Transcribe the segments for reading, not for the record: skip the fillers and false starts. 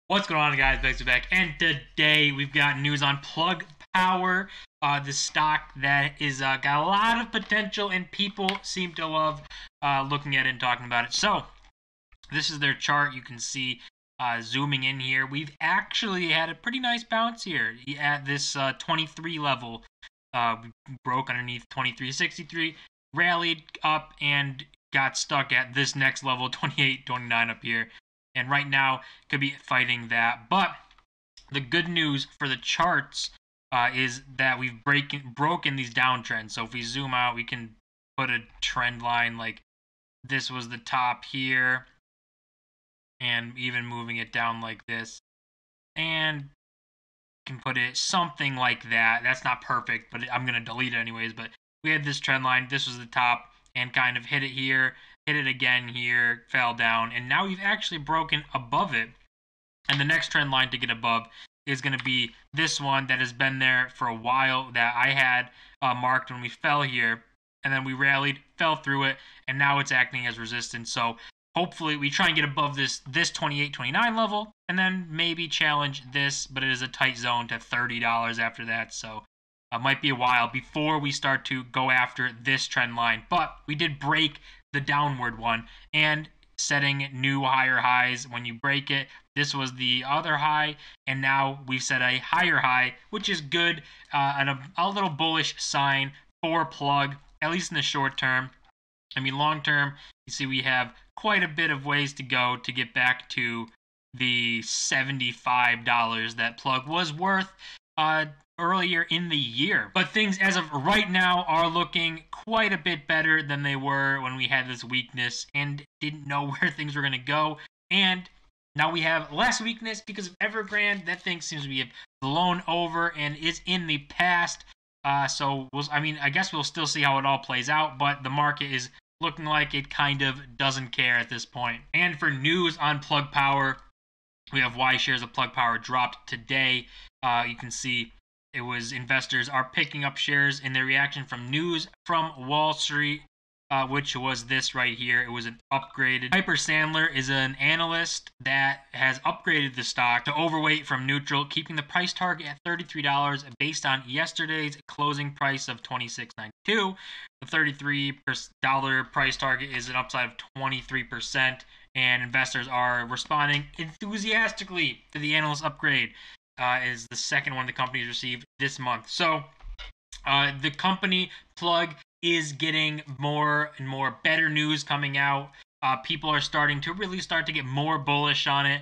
What's going on, guys? Bexio back, and today we've got news on Plug Power, the stock that is got a lot of potential, and people seem to love looking at it and talking about it. So this is their chart. You can see zooming in here. We've actually had a pretty nice bounce here at this 23 level. We broke underneath 23.63, rallied up, and got stuck at this next level, 28.29 up here. And right now, could be fighting that. But the good news for the charts is that we've broken these downtrends. So if we zoom out, we can put a trend line like this was the top here, and even moving it down like this, and can put it something like that. That's not perfect, but I'm gonna delete it anyways. But we had this trend line. This was the top, and kind of hit it here. Hit it again here, fell down, and now we've actually broken above it. And the next trend line to get above is going to be this one that has been there for a while that I had marked when we fell here, and then we rallied, fell through it, and now it's acting as resistance. So hopefully we try and get above this 28.29 level, and then maybe challenge this, but it is a tight zone to $30 after that. So might be a while before we start to go after this trend line, but we did break the downward one and setting new higher highs. When you break it, this was the other high, and now we've set a higher high, which is good, and a little bullish sign for Plug, at least in the short term. I mean, long term, you see we have quite a bit of ways to go to get back to the $75 that Plug was worth earlier in the year. But things as of right now are looking quite a bit better than they were when we had this weakness and didn't know where things were going to go. And now we have less weakness because of Evergrande. That thing seems to be blown over and is in the past. So I guess we'll still see how it all plays out, but the market is looking like it kind of doesn't care at this point. And for news on Plug Power, we have why shares of Plug Power dropped today. You can see it was investors are picking up shares in their reaction from news from Wall Street, which was this right here. It was an upgraded. Piper Sandler is an analyst that has upgraded the stock to overweight from neutral, keeping the price target at $33 based on yesterday's closing price of $26.92. The $33 price target is an upside of 23%, and investors are responding enthusiastically to the analyst upgrade. Is the second one the company's received this month. So the company Plug is getting more and more better news coming out. People are starting to really get more bullish on it.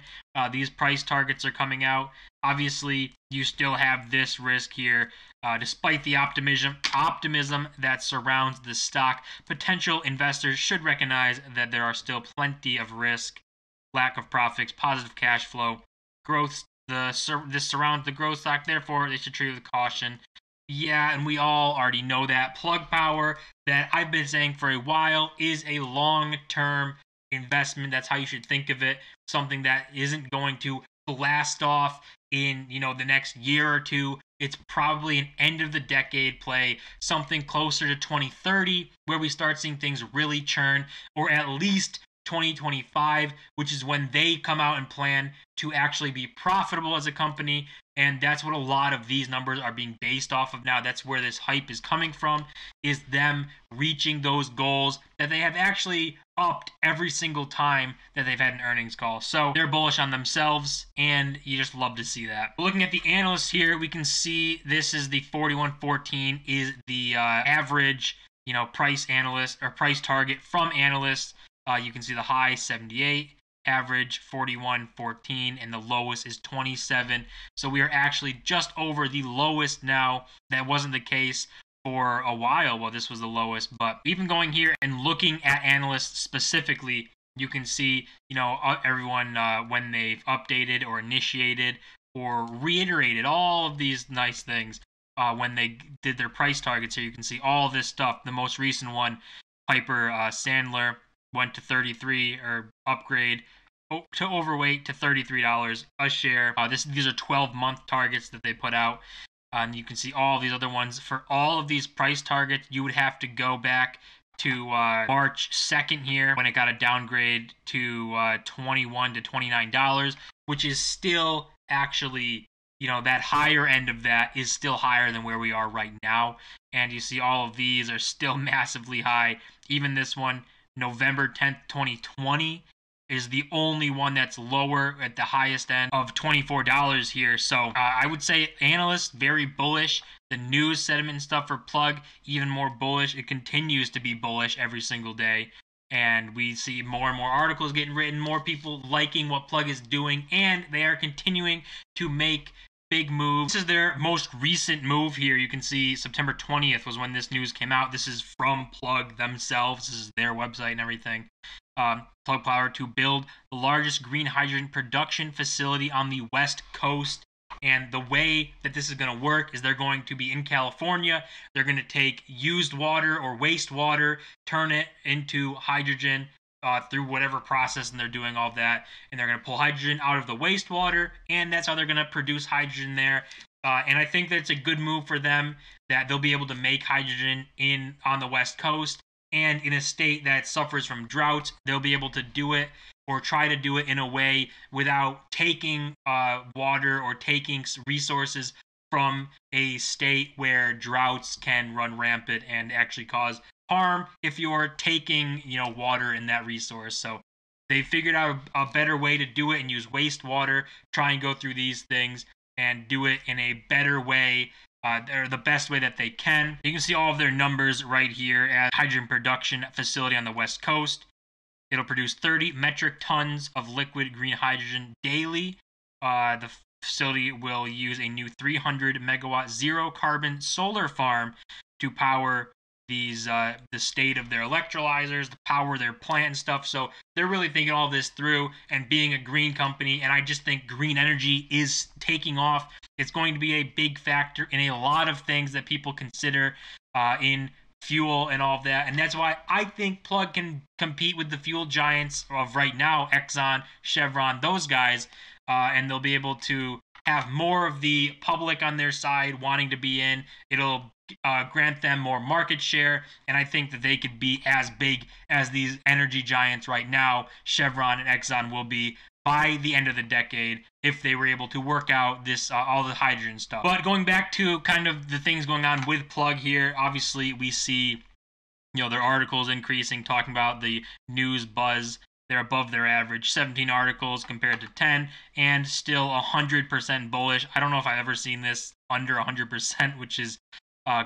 These price targets are coming out. Obviously, you still have this risk here. Despite the optimism that surrounds the stock, potential investors should recognize that there are still plenty of risk, lack of profits, positive cash flow, growth. This surrounds the growth stock, therefore they should treat it with caution. Yeah, and we all already know that. Plug Power, that I've been saying for a while, is a long-term investment. That's how you should think of it. Something that isn't going to blast off in, the next year or two. It's probably an end-of-the-decade play, something closer to 2030, where we start seeing things really churn, or at least 2025, which is when they come out and plan to actually be profitable as a company. And that's what a lot of these numbers are being based off of now. That's where this hype is coming from, is them reaching those goals that they have actually upped every single time that they've had an earnings call. So they're bullish on themselves, and you just love to see that. Looking at the analysts here, we can see this is the 4114 is the average, price analyst or price target from analysts. You can see the high 78, average 41.14, and the lowest is 27. So we are actually just over the lowest now. That wasn't the case for a while. Well, this was the lowest, but even going here and looking at analysts specifically, you can see, everyone when they've updated or initiated or reiterated all of these nice things when they did their price targets here. You can see all this stuff. The most recent one, Piper Sandler, went to 33 or upgrade to overweight to $33 a share. These are 12-month targets that they put out. And you can see all these other ones. For all of these price targets, you would have to go back to March 2nd here, when it got a downgrade to $21 to $29, which is still actually, that higher end of that is still higher than where we are right now. And you see all of these are still massively high. Even this one, November 10th, 2020, is the only one that's lower at the highest end of $24 here. So I would say analysts very bullish. The news sentiment stuff for Plug even more bullish. It continues to be bullish every single day. And we see more and more articles getting written, more people liking what Plug is doing, and they are continuing to make big moves. This is their most recent move here. You can see September 20th was when this news came out. This is from Plug themselves. This is their website and everything. Plug Power to build the largest green hydrogen production facility on the West Coast. And the way that this is going to work is they're going to be in California. They're going to take used water or wastewater, turn it into hydrogen through whatever process, and they're doing all that. And they're going to pull hydrogen out of the wastewater, and that's how they're going to produce hydrogen there. And I think that it's a good move for them that they'll be able to make hydrogen on the West Coast. And in a state that suffers from drought, they'll be able to do it or try to do it in a way without taking water or taking resources from a state where droughts can run rampant and actually cause harm if you're taking, water in that resource. So they figured out a better way to do it and use wastewater, try and go through these things and do it in a better way. They're the best way that they can. You can see all of their numbers right here at hydrogen production facility on the West Coast. It'll produce 30 metric tons of liquid green hydrogen daily. The facility will use a new 300 megawatt zero carbon solar farm to power these the state of their electrolyzers, to power their plant and stuff. So they're really thinking all this through and being a green company. And I just think green energy is taking off. It's going to be a big factor in a lot of things that people consider in fuel and all of that. And that's why I think Plug can compete with the fuel giants of right now, Exxon, Chevron, those guys. And they'll be able to have more of the public on their side wanting to be in. It'll grant them more market share, and I think that they could be as big as these energy giants right now, Chevron and Exxon, will be by the end of the decade if they were able to work out this all the hydrogen stuff. But going back to kind of the things going on with Plug here, obviously we see their articles increasing, talking about the news buzz. They're above their average, 17 articles compared to 10, and still 100% bullish. I don't know if I've ever seen this under 100%, which is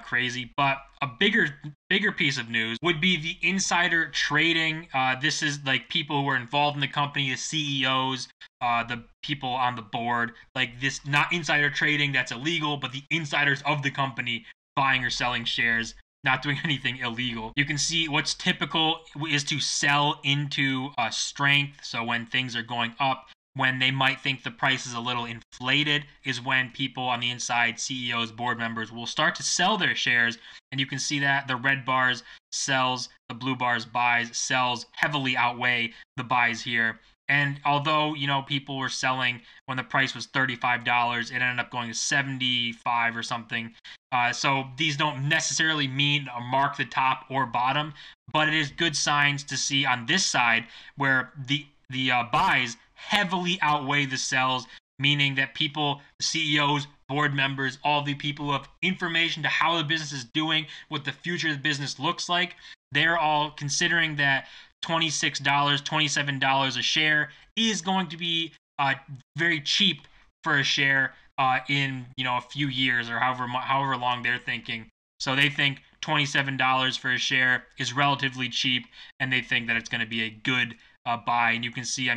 crazy. But a bigger piece of news would be the insider trading. This is like people who are involved in the company, the CEOs, the people on the board. Like this, not insider trading, that's illegal, but the insiders of the company buying or selling shares, not doing anything illegal. You can see what's typical is to sell into strength. So when things are going up, when they might think the price is a little inflated, is when people on the inside, CEOs, board members, will start to sell their shares. And you can see that the red bars sells, the blue bars buys, sells heavily outweigh the buys here. And although, people were selling when the price was $35, it ended up going to $75 or something. So these don't necessarily mean a mark the top or bottom, but it is good signs to see on this side where the buys heavily outweigh the sells, meaning that people, CEOs, board members, all the people who have information to how the business is doing, what the future of the business looks like, they're all considering that $26, $27 a share is going to be very cheap for a share in a few years or however long they're thinking. So they think $27 for a share is relatively cheap, and they think that it's going to be a good buy. And you can see,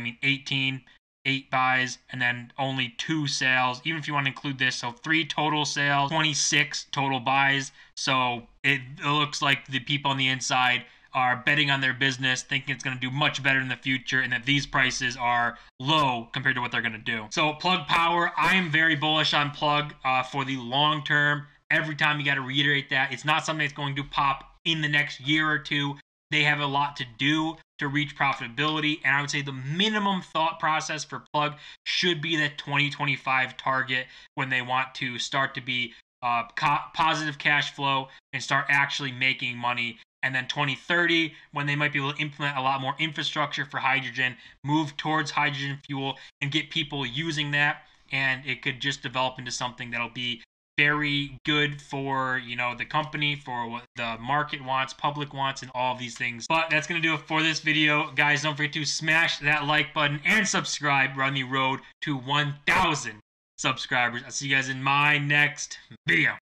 8 buys, and then only 2 sales, even if you want to include this. So 3 total sales, 26 total buys. So it looks like the people on the inside are betting on their business, thinking it's going to do much better in the future, and that these prices are low compared to what they're going to do. So Plug Power, I am very bullish on Plug for the long term. Every time you got to reiterate that. It's not something that's going to pop in the next year or two. They have a lot to do to reach profitability, and I would say the minimum thought process for Plug should be that 2025 target when they want to start to be positive cash flow and start actually making money and then 2030, when they might be able to implement a lot more infrastructure for hydrogen, move towards hydrogen fuel, and get people using that. And it could just develop into something that'll be very good for, you know, the company, for what the market wants, public wants, and all of these things. But that's going to do it for this video. Guys, don't forget to smash that like button and subscribe. We're on the road to 1,000 subscribers. I'll see you guys in my next video.